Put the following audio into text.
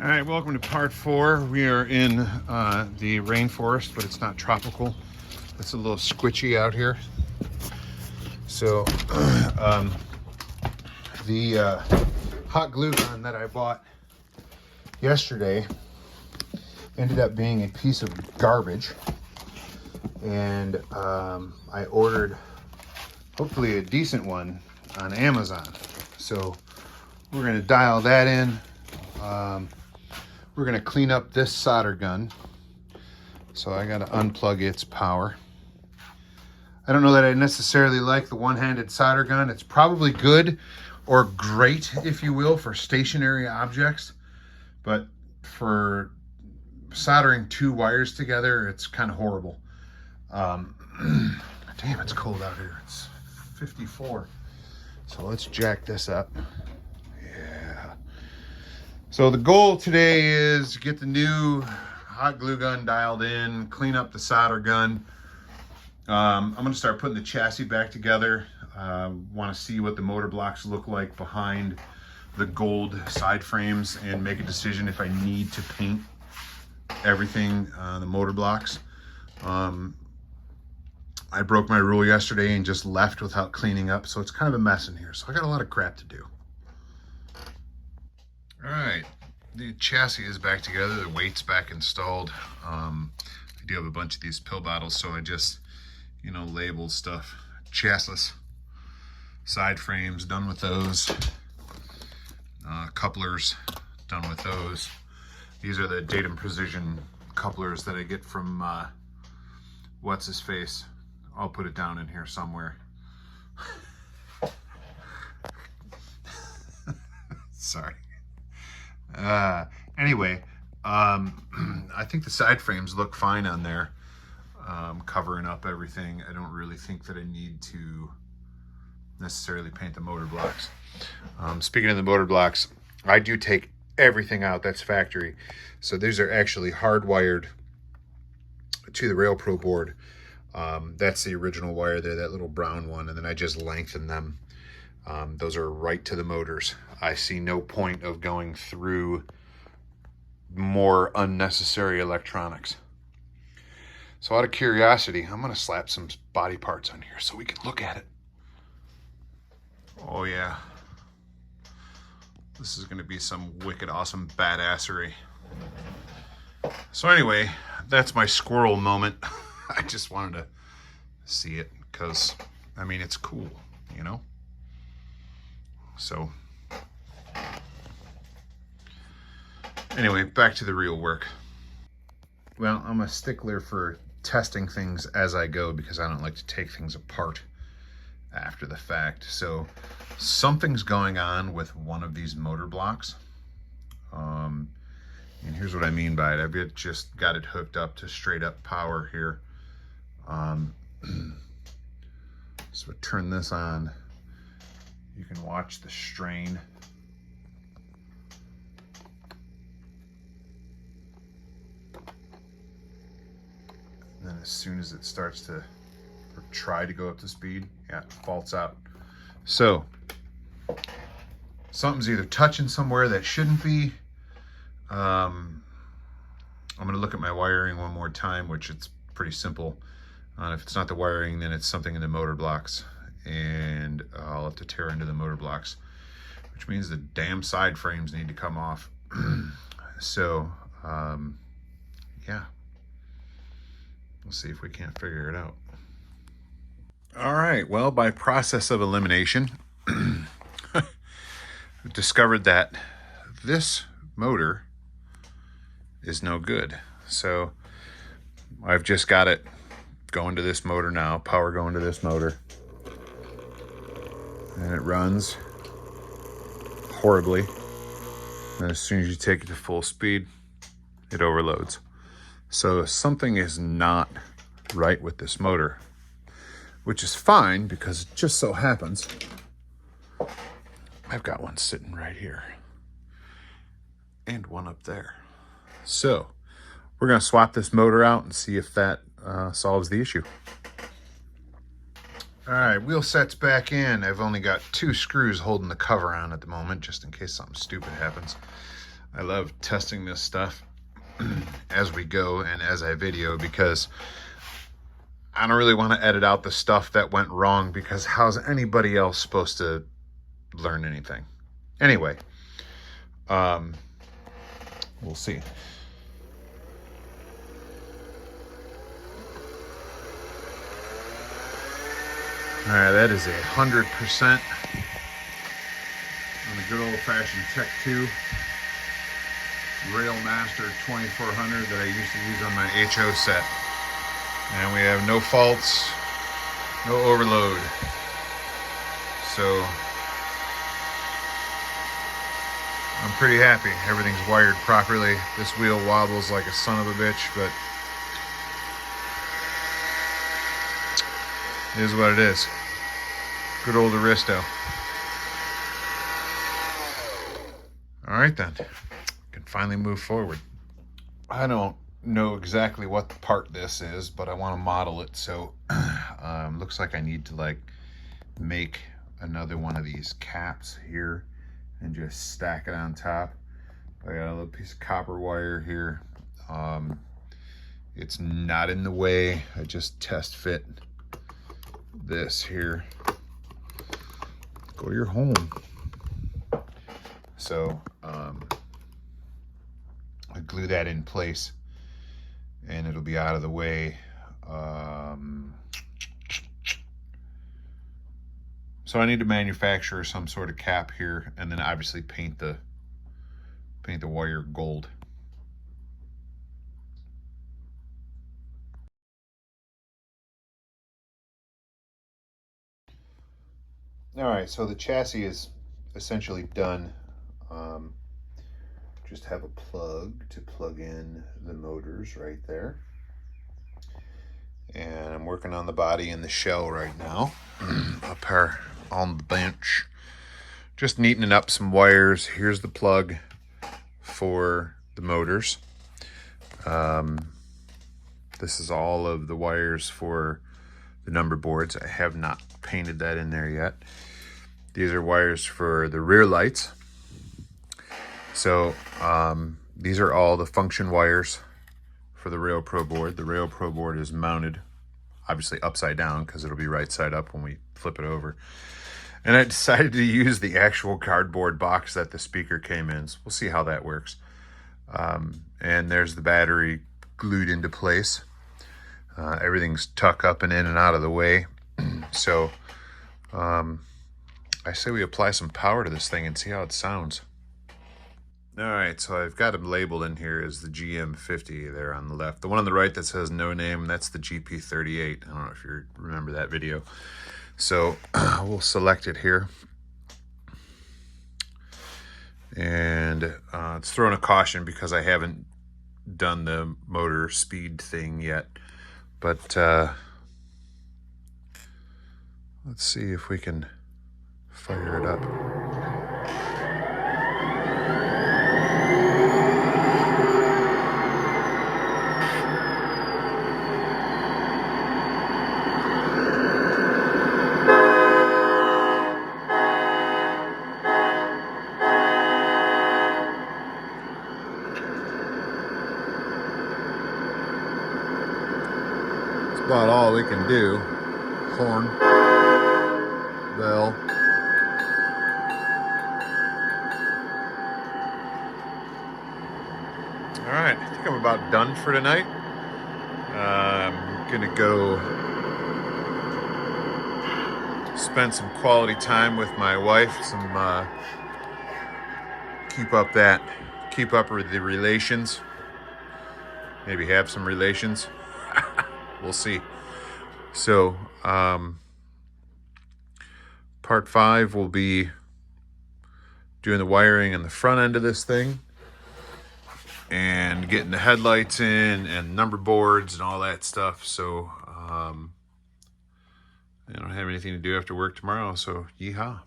All right, welcome to part 4. We are in the rainforest, but it's not tropical. It's a little squishy out here. So the hot glue gun that I bought yesterday ended up being a piece of garbage, and I ordered hopefully a decent one on Amazon. So we're going to dial that in. We're going to clean up this solder gun. So I got to unplug its power. I don't know that I necessarily like the one-handed solder gun. It's probably good or great, if you will, for stationary objects. But for soldering two wires together, it's kind of horrible. Damn, it's cold out here. It's 54. So let's jack this up. Yeah. So the goal today is to get the new hot glue gun dialed in, clean up the solder gun. I'm going to start putting the chassis back together. Want to see what the motor blocks look like behind the gold side frames and make a decision if I need to paint everything on the motor blocks. I broke my rule yesterday and just left without cleaning up, so it's kind of a mess in here. So I got a lot of crap to do. All right, the chassis is back together, the weight's back installed. I do have a bunch of these pill bottles, so I just, labeled stuff. Chassis, side frames, done with those. Couplers, done with those. These are the Datum Precision couplers that I get from, what's his face? I'll put it down in here somewhere. Sorry. Anyway, I think the side frames look fine on there, covering up everything. I don't really think that I need to necessarily paint the motor blocks. Speaking of the motor blocks, I do take everything out that's factory. So these are actually hardwired to the RailPro board. That's the original wire there, that little brown one, and then I just lengthen them. Those are right to the motors. I see no point of going through more unnecessary electronics. So out of curiosity, I'm going to slap some body parts on here so we can look at it. Oh yeah. This is going to be some wicked awesome badassery. So anyway, that's my squirrel moment. I just wanted to see it because, it's cool, So, anyway, back to the real work. Well, I'm a stickler for testing things as I go because I don't like to take things apart after the fact. So, something's going on with one of these motor blocks. And here's what I mean by it. I've just got it hooked up to straight up power here. So turn this on. You can watch the strain. And then as soon as it starts to try to go up to speed, it faults out. So something's either touching somewhere that shouldn't be. I'm going to look at my wiring one more time, which it's pretty simple. If it's not the wiring, then it's something in the motor blocks, and I'll have to tear into the motor blocks, which means the damn side frames need to come off. So, yeah, we'll see if we can't figure it out. All right, well, by process of elimination, I've discovered that this motor is no good. So I've just got it going to this motor now, power going to this motor, and it runs horribly. And as soon as you take it to full speed, it overloads. So something is not right with this motor, which is fine because it just so happens I've got one sitting right here and one up there. So we're going to swap this motor out and see if that solves the issue. All right, wheel set's back in. I've only got 2 screws holding the cover on at the moment, just in case something stupid happens. I love testing this stuff as we go and as I video, because I don't really want to edit out the stuff that went wrong, because how's anybody else supposed to learn anything? Anyway, we'll see. All right, that is 100% on the good old-fashioned Tech 2 Railmaster 2400 that I used to use on my HO set. And we have no faults, no overload. So I'm pretty happy. Everything's wired properly. This wheel wobbles like a son of a bitch, but it is what it is. Good old Aristo. All right then, can finally move forward. I don't know exactly what the part this is, but I want to model it, so looks like I need to like make another one of these caps here and just stack it on top. I got a little piece of copper wire here. It's not in the way. I just test fit this here. Go to your home. So I glue that in place and it'll be out of the way. So I need to manufacture some sort of cap here, and then obviously paint the wire gold. All right, so the chassis is essentially done. Just have a plug to plug in the motors right there. And I'm working on the body and the shell right now up here on the bench. Just neatening up some wires. Here's the plug for the motors. This is all of the wires for the number boards. I have not painted that in there yet. These are wires for the rear lights. So these are all the function wires for the Rail Pro board. The Rail Pro board is mounted obviously upside down because it'll be right side up when we flip it over. And I decided to use the actual cardboard box that the speaker came in. So we'll see how that works. And there's the battery glued into place. Everything's tucked up and in and out of the way. So I say we apply some power to this thing and see how it sounds. All right, so I've got them labeled in here as the GM50 there on the left. The one on the right that says no name, that's the GP38. I don't know if you remember that video. So we'll select it here. And it's throwing a caution because I haven't done the motor speed thing yet. But let's see if we can fire it up. About all we can do. Horn, bell. All right, I think I'm about done for tonight. I'm gonna go spend some quality time with my wife. Keep up with the relations. Maybe have some relations. We'll see. So, part 5 will be doing the wiring on the front end of this thing and getting the headlights in and number boards and all that stuff. So, I don't have anything to do after work tomorrow, so yeehaw.